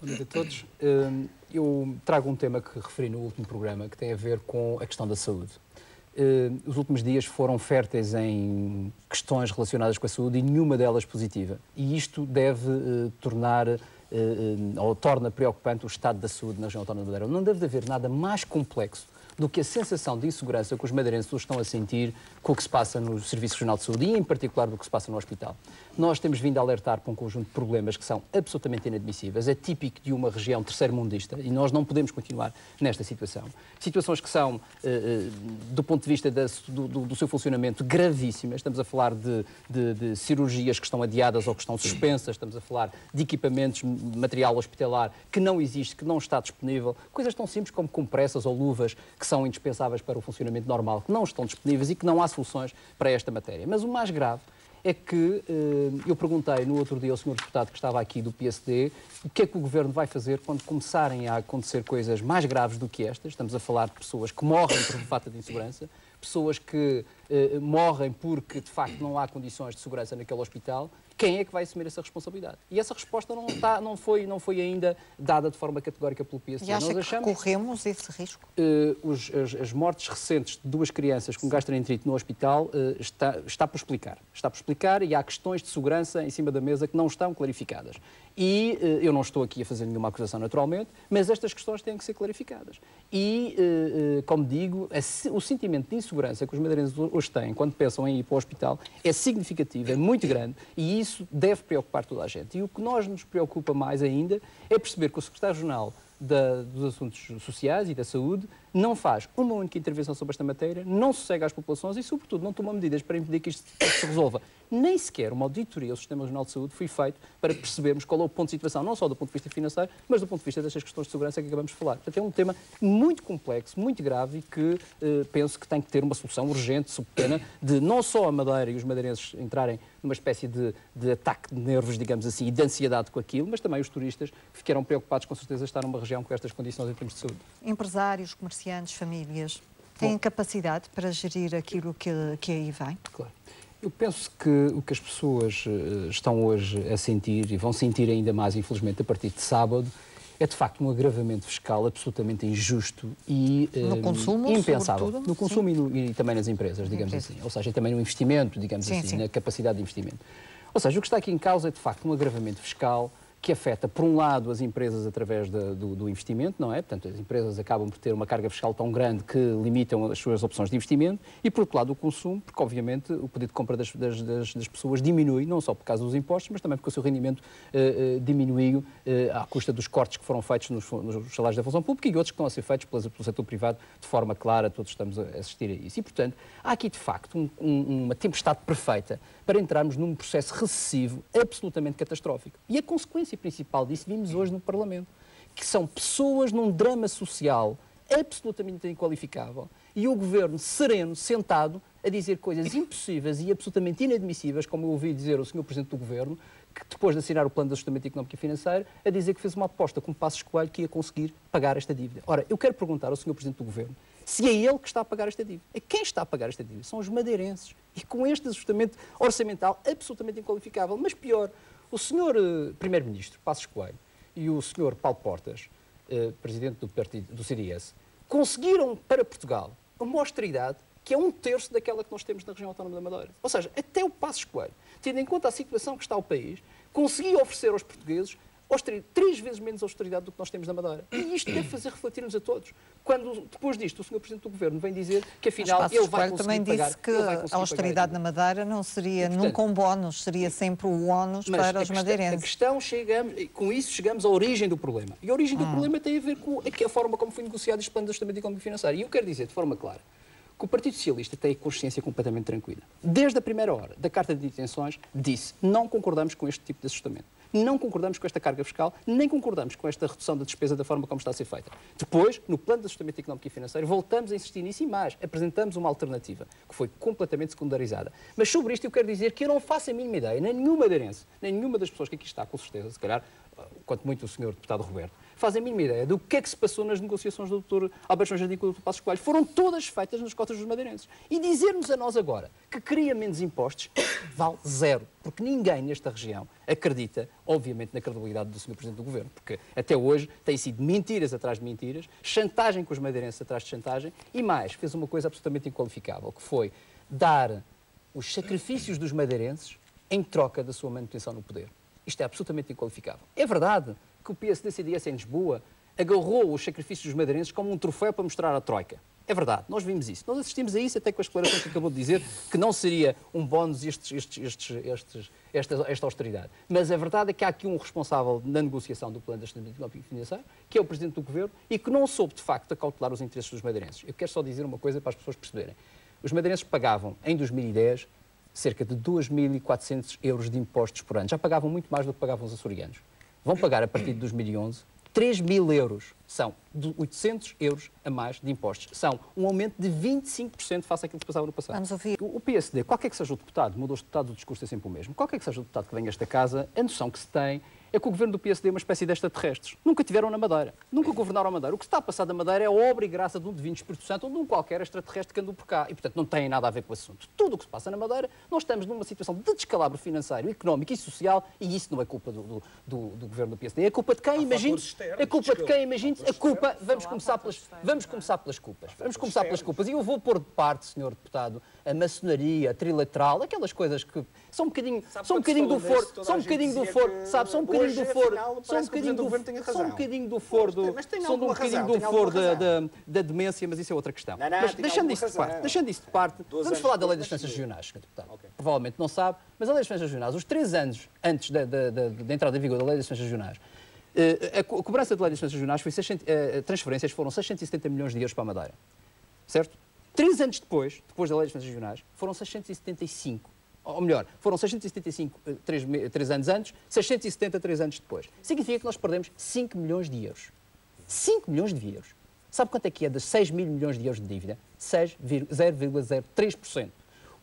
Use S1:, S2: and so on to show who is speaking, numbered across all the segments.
S1: Bom dia a todos. Eu trago um tema que referi no último programa, que tem a ver com a questão da saúde. Os últimos dias foram férteis em questões relacionadas com a saúde e nenhuma delas positiva. E isto deve tornar, ou torna preocupante o estado da saúde na região autónoma da Madeira. Não deve haver nada mais complexo do que a sensação de insegurança que os madeirenses estão a sentir com o que se passa no Serviço Regional de Saúde e, em particular, do que se passa no hospital. Nós temos vindo a alertar para um conjunto de problemas que são absolutamente inadmissíveis. É típico de uma região terceiro-mundista e nós não podemos continuar nesta situação. Situações que são, do ponto de vista do seu funcionamento, gravíssimas. Estamos a falar de cirurgias que estão adiadas ou que estão suspensas. Estamos a falar de equipamentos, material hospitalar que não existe, que não está disponível. Coisas tão simples como compressas ou luvas que são indispensáveis para o funcionamento normal, que não estão disponíveis e que não há soluções para esta matéria. Mas o mais grave é que eu perguntei no outro dia ao Sr. Deputado que estava aqui do PSD o que é que o Governo vai fazer quando começarem a acontecer coisas mais graves do que estas. Estamos a falar de pessoas que morrem por falta de insegurança, pessoas que morrem porque, de facto, não há condições de segurança naquele hospital. Quem é que vai assumir essa responsabilidade? E essa resposta não foi ainda dada de forma categórica pelo PSD.
S2: E acha que corremos esse risco?
S1: As mortes recentes de duas crianças com gastroenterite no hospital está por explicar. Está por explicar e há questões de segurança em cima da mesa que não estão clarificadas. E eu não estou aqui a fazer nenhuma acusação, naturalmente, mas estas questões têm que ser clarificadas. E, como digo, o sentimento de insegurança que os madeirenses hoje têm quando pensam em ir para o hospital é significativo, é muito grande e isso deve preocupar toda a gente. E o que nos preocupa mais ainda é perceber que o Secretário-Geral dos Assuntos Sociais e da Saúde não faz uma única intervenção sobre esta matéria, não sossega às populações e, sobretudo, não toma medidas para impedir que isto se resolva. Nem sequer uma auditoria ao Sistema Regional de Saúde foi feita para percebermos qual é o ponto de situação, não só do ponto de vista financeiro, mas do ponto de vista destas questões de segurança que acabamos de falar. Portanto, é um tema muito complexo, muito grave e que penso que tem que ter uma solução urgente, sob pena de não só a Madeira e os madeirenses entrarem numa espécie de ataque de nervos, digamos assim, e de ansiedade com aquilo, mas também os turistas que ficaram preocupados, com certeza, estar numa região com estas condições em termos de saúde.
S2: Empresários, comerciantes, famílias, têm capacidade para gerir aquilo que aí vem?
S1: Claro. Eu penso que o que as pessoas estão hoje a sentir e vão sentir ainda mais, infelizmente, a partir de sábado, é de facto um agravamento fiscal absolutamente injusto e
S2: no consumo,
S1: impensável.
S2: sobretudo?
S1: No consumo e também nas empresas, digamos assim. Ou seja, também no investimento, digamos assim, na capacidade de investimento. Ou seja, o que está aqui em causa é de facto um agravamento fiscal que afeta, por um lado, as empresas através do investimento, não é? Portanto, as empresas acabam por ter uma carga fiscal tão grande que limitam as suas opções de investimento e, por outro lado, o consumo, porque, obviamente, o poder de compra das pessoas diminui, não só por causa dos impostos, mas também porque o seu rendimento diminuiu à custa dos cortes que foram feitos nos salários da função pública e outros que estão a ser feitos pelo setor privado de forma clara, todos estamos a assistir a isso. E, portanto, há aqui, de facto, uma tempestade perfeita para entrarmos num processo recessivo absolutamente catastrófico. E a consequência principal disso vimos hoje no Parlamento, que são pessoas num drama social absolutamente inqualificável e o Governo sereno, sentado, a dizer coisas impossíveis e absolutamente inadmissíveis, como eu ouvi dizer o Sr. Presidente do Governo, que depois de assinar o Plano de Ajustamento Económico e Financeiro, a dizer que fez uma aposta com Passos Coelho que ia conseguir pagar esta dívida. Ora, eu quero perguntar ao Sr. Presidente do Governo se é ele que está a pagar esta dívida. É quem está a pagar esta dívida? São os madeirenses. E com este ajustamento orçamental absolutamente inqualificável. Mas pior, o Sr. Primeiro-Ministro, Passos Coelho, e o Sr. Paulo Portas, Presidente do CDS, conseguiram para Portugal uma austeridade que é 1/3 daquela que nós temos na região autónoma da Madeira. Ou seja, até o Passos Coelho, tendo em conta a situação que está o país, conseguiu oferecer aos portugueses 3 vezes menos austeridade do que nós temos na Madeira. E isto deve fazer refletir-nos a todos. Quando, depois disto, o Sr. Presidente do Governo vem dizer que, afinal, ele vai conseguir
S2: também
S1: pagar...
S2: disse que a austeridade na Madeira não seria nunca um bónus, seria sempre o ónus para os madeirenses.
S1: A questão, com isso chegamos à origem do problema. E a origem do problema tem a ver com a forma como foi negociado este Plano de Ajustamento Económico e Financeiro. E eu quero dizer, de forma clara, que o Partido Socialista tem a consciência completamente tranquila. Desde a primeira hora da Carta de Intenções, disse: não concordamos com este tipo de ajustamento. Não concordamos com esta carga fiscal, nem concordamos com esta redução da despesa da forma como está a ser feita. Depois, no Plano de Ajustamento Económico e Financeiro, voltamos a insistir nisso e mais. Apresentamos uma alternativa, que foi completamente secundarizada. Mas sobre isto eu quero dizer que eu não faço a mínima ideia, nem nenhum madeirense, nem nenhuma das pessoas que aqui está, com certeza, se calhar, quanto muito o Sr. Deputado Roberto, fazem a mínima ideia do que é que se passou nas negociações do Dr. Alberto João Jardim com o Dr. Passos Coelho. Foram todas feitas nas cotas dos madeirenses. E dizer-nos a nós agora que queria menos impostos vale zero, porque ninguém nesta região acredita, obviamente, na credibilidade do Sr. Presidente do Governo, porque até hoje tem sido mentiras atrás de mentiras, chantagem com os madeirenses atrás de chantagem e mais, fez uma coisa absolutamente inqualificável, que foi dar os sacrifícios dos madeirenses em troca da sua manutenção no poder. Isto é absolutamente inqualificável. É verdade que o PSD-CDS em Lisboa agarrou os sacrifícios dos madeirenses como um troféu para mostrar à Troika. É verdade, nós vimos isso. Nós assistimos a isso até com as declarações que acabou de dizer, que não seria um bónus esta austeridade. Mas a verdade é que há aqui um responsável na negociação do plano de estabilidade financeiro, que é o Presidente do Governo, e que não soube, de facto, acautelar os interesses dos madeirenses. Eu quero só dizer uma coisa para as pessoas perceberem. Os madeirenses pagavam, em 2010, cerca de 2.400 euros de impostos por ano. Já pagavam muito mais do que pagavam os açorianos. Vão pagar, a partir de 2011, 3.000 euros. São 800 euros a mais de impostos. São um aumento de 25% face àquilo que se passava no passado.
S2: Vamos ouvir.
S1: O PSD, qualquer que seja o deputado, mudou os deputados, o discurso é sempre o mesmo. Qualquer que seja o deputado que venha a esta casa, a noção que se tem é que o governo do PSD é uma espécie de extraterrestres. Nunca tiveram na Madeira. Nunca governaram a Madeira. O que se está a passar da Madeira é a obra e graça de um de Espírito Santo ou de um qualquer extraterrestre que andou por cá. E, portanto, não tem nada a ver com o assunto. Tudo o que se passa na Madeira, nós estamos numa situação de descalabro financeiro, económico e social, e isso não é culpa do governo do PSD. É culpa de quem, imagine. É culpa de quem, imagine. A culpa, vamos começar pelas culpas. Vamos começar pelas culpas. E eu vou pôr de parte, Sr. Deputado, a maçonaria, a trilateral, aquelas coisas que são um bocadinho do foro, são um bocadinho do foro, sabe, são um bocadinho do foro, são um bocadinho do foro da demência, mas isso é outra questão. Mas deixando isso de parte, vamos falar da Lei das Finanças Regionais, Sr. Deputado. Provavelmente não sabe, mas a Lei das Finanças Regionais, os 3 anos antes da entrada em vigor da Lei das Finanças Regionais, a cobrança da Lei das Finanças Regionais foi transferências foram 670 milhões de euros para a Madeira. Certo? 3 anos depois da Lei das Finanças Regionais, foram 675. Ou melhor, foram 675 3 anos antes, 670 3 anos depois. Significa que nós perdemos 5 milhões de euros. 5 milhões de euros. Sabe quanto é que é das 6 mil milhões de euros de dívida? 0,03%.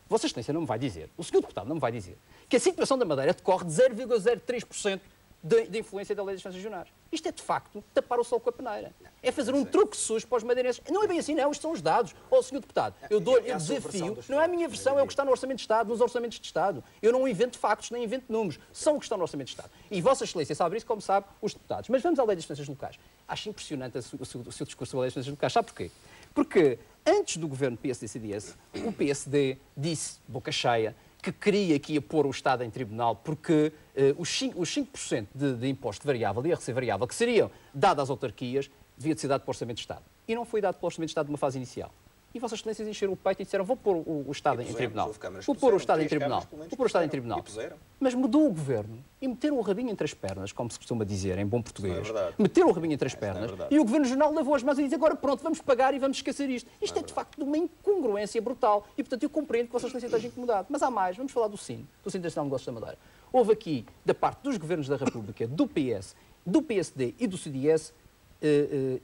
S1: Vossa Excelência não me vai dizer, o Sr. Deputado não me vai dizer, que a situação da Madeira decorre de 0,03% de influência da Lei das Finanças Regionais. Isto é, de facto, tapar o sol com a peneira. É fazer um truque sujo para os madeirenses. Não é bem assim, não. Isto são os dados. Ó, Sr. Deputado, eu dou-lhe desafio. Não é a minha versão, é o que está no Orçamento de Estado, nos Orçamentos de Estado. Eu não invento factos, nem invento números. São o que está no Orçamento de Estado. E Vossa Excelência sabe isso, como sabe, os deputados. Mas vamos à Lei das Finanças Locais. Acho impressionante o seu discurso sobre a Lei das Finanças Locais. Sabe porquê? Porque antes do governo PSD-CDS, o PSD disse, boca cheia, que queria que ia pôr o Estado em tribunal porque os 5% de imposto variável, de IRC variável, que seriam dados às autarquias, devia de ser dado para o Orçamento de Estado. E não foi dado para o Orçamento de Estado numa fase inicial. E Vossas Excelências encheram o peito e disseram vou pôr o Estado em tribunal. Vou pôr o Estado em tribunal. Vou pôr o Estado em tribunal. Mas mudou o governo e meteram o rabinho entre as pernas, como se costuma dizer em bom português. Meteram o rabinho entre as pernas e o Governo Regional levou as mãos e disse agora pronto, vamos pagar e vamos esquecer isto. Isto é de facto de uma incongruência brutal e portanto eu compreendo que Vossas Excelências estejam incomodado. Mas há mais, vamos falar do SIN, do Centro Nacional de Negócios da Madeira. Houve aqui, da parte dos governos da República, do PS, do PSD e do CDS,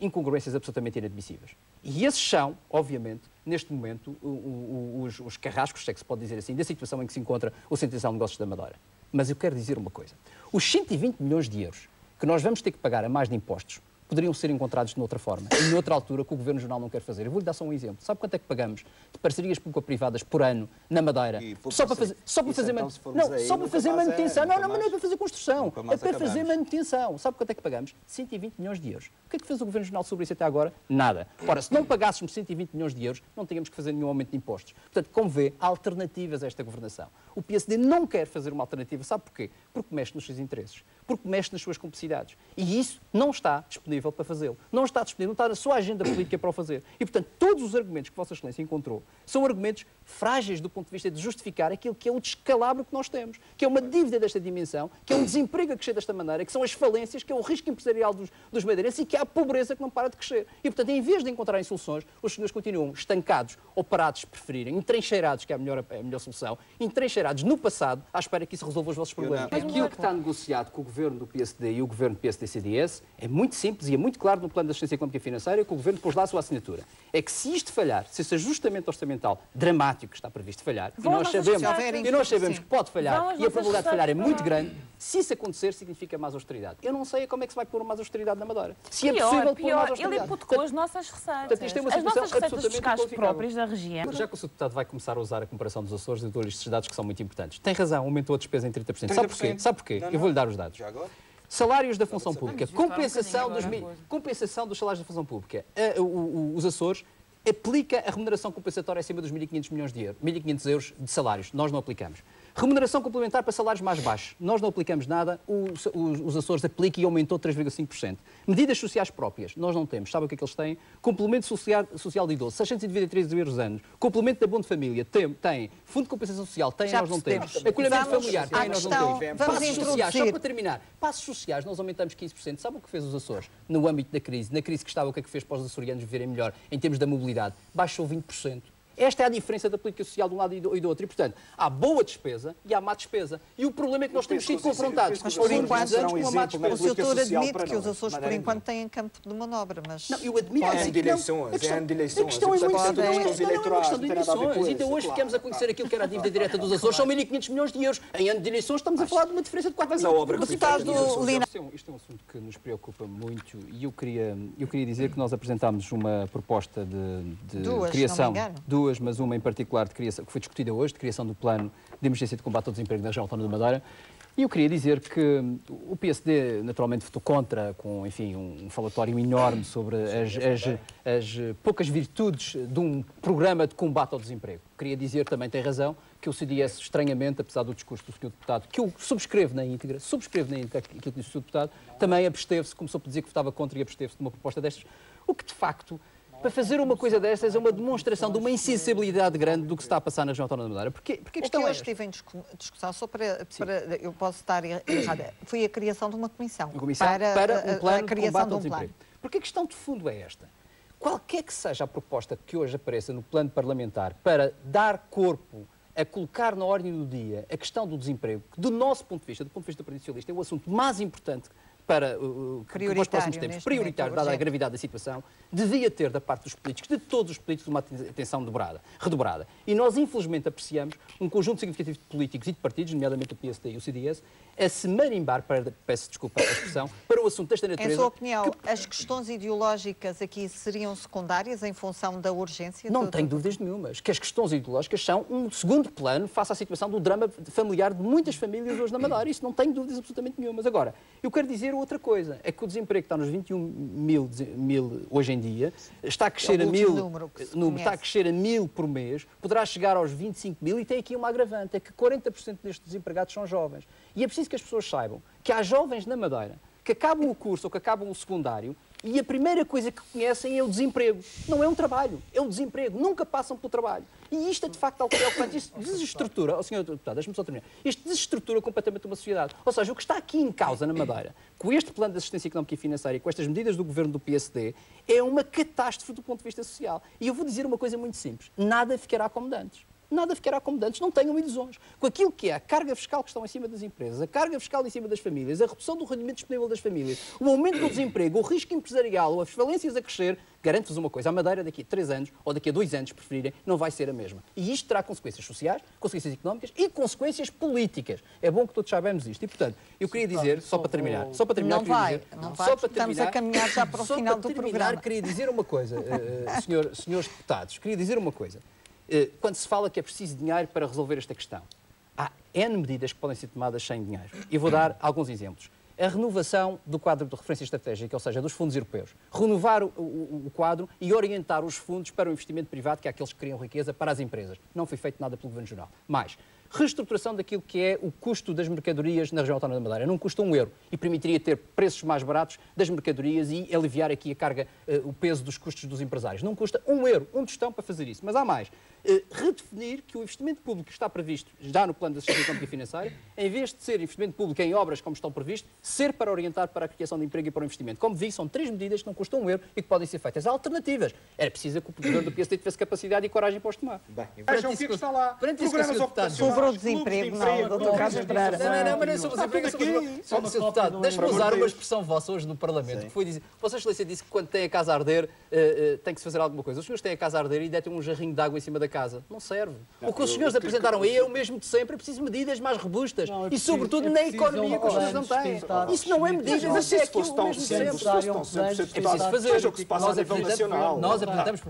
S1: incongruências absolutamente inadmissíveis. E esses são, obviamente, neste momento, os carrascos, se é que se pode dizer assim, da situação em que se encontra o Centro Nacional de Negócios da Madeira. Mas eu quero dizer uma coisa. Os 120 milhões de euros que nós vamos ter que pagar a mais de impostos poderiam ser encontrados de outra forma, em outra altura que o Governo Regional não quer fazer. Eu vou-lhe dar só um exemplo. Sabe quanto é que pagamos de parcerias público-privadas por ano na Madeira? Só para fazer manutenção. Não, não é para fazer construção. É para fazer manutenção. Sabe quanto é que pagamos? 120 milhões de euros. O que é que fez o Governo Regional sobre isso até agora? Nada. Ora, se não pagássemos 120 milhões de euros, não tínhamos que fazer nenhum aumento de impostos. Portanto, como vê, há alternativas a esta governação. O PSD não quer fazer uma alternativa. Sabe porquê? Porque mexe nos seus interesses. Porque mexe nas suas complicidades. E isso não está disponível para fazê-lo. Não está disponível, não está na sua agenda política para o fazer. E, portanto, todos os argumentos que Vossa Excelência encontrou são argumentos frágeis do ponto de vista de justificar aquilo que é o descalabro que nós temos, que é uma dívida desta dimensão, que é um desemprego a crescer desta maneira, que são as falências, que é o risco empresarial dos madeirenses e que é a pobreza que não para de crescer. E, portanto, em vez de encontrarem soluções, os senhores continuam estancados ou parados, se preferirem, entrincheirados, que é a melhor solução, entrincheirados no passado, à espera que isso resolva os vossos problemas. Aquilo que está negociado com o governo do PSD e o governo do PSD-CDS é muito simples dizia muito claro no plano da assistência económica e financeira, que o Governo pôs lá a sua assinatura. É que se isto falhar, se esse ajustamento orçamental dramático que está previsto falhar, e nós sabemos que pode falhar, e a probabilidade de falhar é muito grande, se isso acontecer, significa mais austeridade. Eu não sei como é que se vai pôr mais austeridade na Madeira. Se é possível pôr mais austeridade.
S3: Ele hipotecou as nossas receitas.
S1: Isto é uma
S3: as nossas receitas fiscais próprias da região.
S1: Já que o Sr. Deputado vai começar a usar a comparação dos Açores, eu dou-lhe estes dados que são muito importantes. Tem razão, aumentou a despesa em 30%. Sabe porquê? Sabe porquê? Eu vou-lhe dar os dados.
S4: Já agora?
S1: Salários da função pública, compensação dos salários da função pública. Os Açores aplica a remuneração compensatória acima dos 1.500 milhões de euros, 1.500 euros de salários. Nós não aplicamos. Remuneração complementar para salários mais baixos. Nós não aplicamos nada. Os Açores aplicam e aumentou 3,5%. Medidas sociais próprias. Nós não temos. Sabe o que é que eles têm? Complemento social de idoso, 693 euros anos. Complemento da Bom de Família. Tem. Fundo de compensação social. Tem, nós não temos. Acolhimento familiar. Tem, nós não temos. Passos sociais. Só para terminar. Passos sociais, nós aumentamos 15%. Sabe o que fez os Açores? No âmbito da crise. Na crise que estava, o que é que fez para os açorianos viverem melhor em termos da mobilidade? Baixou 20%. Esta é a diferença da política social de um lado e do outro. E, portanto, há boa despesa e há má despesa. E o problema é que nós temos sido confrontados
S2: mas por enquanto, com uma má despesa. O senhor admite que os Açores, por enquanto, têm campo de manobra, mas...
S1: Não, eu admito
S4: que de eleições. A questão é muito simples.
S1: Não é uma questão de eleições. Ainda hoje ficamos a conhecer aquilo que era a dívida direta dos Açores. São 1.500 milhões de euros. Em ano de eleições estamos a falar de uma diferença de 4 milhões.
S4: Mas a obra que
S1: Isto é um assunto que nos preocupa muito e eu queria dizer que nós apresentámos uma proposta de criação, duas, mas uma em particular de criação, que foi discutida hoje, de criação do plano de emergência de combate ao desemprego na região autónoma da Madeira. E eu queria dizer que o PSD naturalmente votou contra, com, enfim, um falatório enorme sobre as poucas virtudes de um programa de combate ao desemprego. Queria dizer, também tem razão, que o CDS, estranhamente, apesar do discurso do Sr. Deputado, que eu subscrevo na íntegra aquilo que disse o Sr. Deputado, também absteve-se, começou por dizer que votava contra e absteve-se de uma proposta destas, o que de facto... Para fazer uma coisa destas é uma demonstração de uma insensibilidade grande do que se está a passar na região autónoma da Madeira. Porque a questão
S2: o que eu estive em discussão, só para eu posso estar errada, foi a criação de uma comissão
S1: para um plano de combate ao desemprego. Porque a questão de fundo é esta. Qualquer que seja a proposta que hoje apareça no plano parlamentar para dar corpo a colocar na ordem do dia a questão do desemprego, que do nosso ponto de vista, do ponto de vista do Partido Socialista, é o assunto mais importante para os próximos tempos, prioritário, dada a gravidade da situação, devia ter, da parte dos políticos, de todos os políticos, uma atenção redobrada. E nós, infelizmente, apreciamos um conjunto significativo de políticos e de partidos, nomeadamente o PSD e o CDS, a se marimbar, peço desculpa a expressão, para o assunto desta natureza.
S2: Em sua opinião, as questões ideológicas aqui seriam secundárias em função da urgência?
S1: Não tenho dúvidas nenhumas, que as questões ideológicas são um segundo plano face à situação do drama familiar de muitas famílias hoje na Madeira. Isso não tenho dúvidas absolutamente nenhumas. Agora, eu quero dizer outra coisa, é que o desemprego está nos 21 mil hoje em dia, está a crescer está a crescer a 1.000 por mês, poderá chegar aos 25 mil e tem aqui uma agravante, é que 40% destes desempregados são jovens. E é preciso que as pessoas saibam que há jovens na Madeira que acabam o curso ou que acabam o secundário e a primeira coisa que conhecem é o desemprego. Não é um trabalho, é o desemprego. Nunca passam pelo trabalho. E isto é, de facto, algo preocupante. Isto desestrutura, Sr. Deputado, deixe-me só terminar. Isto desestrutura completamente uma sociedade. Ou seja, o que está aqui em causa na Madeira, com este plano de assistência económica e financeira e com estas medidas do governo do PSD, é uma catástrofe do ponto de vista social. E eu vou dizer uma coisa muito simples. Nada ficará como antes. Nada ficará como antes, não tenham ilusões. Com aquilo que é a carga fiscal que estão em cima das empresas, a carga fiscal em cima das famílias, a redução do rendimento disponível das famílias, o aumento do desemprego, o risco empresarial ou as falências a crescer, garanto-vos uma coisa, a Madeira daqui a 3 anos ou daqui a 2 anos, se preferirem, não vai ser a mesma. E isto terá consequências sociais, consequências económicas e consequências políticas. É bom que todos saibamos isto. E, portanto, eu queria dizer, só para terminar,
S2: não vai, estamos a caminhar já para o final do programa.
S1: Queria dizer uma coisa, senhores deputados, queria dizer uma coisa. Quando se fala que é preciso dinheiro para resolver esta questão, há N medidas que podem ser tomadas sem dinheiro. Eu vou dar alguns exemplos. A renovação do quadro de referência estratégica, ou seja, dos fundos europeus. Renovar o quadro e orientar os fundos para o investimento privado, que é aqueles que criam riqueza para as empresas. Não foi feito nada pelo Governo Regional. Mais, reestruturação daquilo que é o custo das mercadorias na região autónoma da Madeira. Não custa €1 e permitiria ter preços mais baratos das mercadorias e aliviar aqui a carga, o peso dos custos dos empresários. Não custa €1, um tostão para fazer isso. Mas há mais. Redefinir que o investimento público que está previsto já no plano da assistência económica e financeira, em vez de ser investimento público em obras como estão previstos, ser para orientar para a criação de emprego e para o investimento. Como vi, são 3 medidas que não custam €1 e que podem ser feitas. Há alternativas. Era preciso que o governo do PSD tivesse capacidade e coragem para os tomar.
S4: Vejam o que está lá. Programas ocupacionais.
S2: sobre o desemprego, não, doutor Carlos Pereira.
S1: Não, mas não é sobre o desemprego. Sr. Deputado, deixe-me usar uma expressão vossa hoje no Parlamento, que foi dizer, Vossa Excelência disse que quando tem a casa a arder, tem que se fazer alguma coisa. Os senhores têm a casa a arder e deitam um jarrinho de água em cima da casa. Não serve. O que os senhores apresentaram aí é o mesmo de sempre, é preciso medidas mais robustas e, sobretudo, na economia que os senhores não têm. Isso não é medidas, mas é aquilo mesmo de sempre. É preciso fazer.
S4: Veja o que se passa a nível nacional.
S1: Nós apresentamos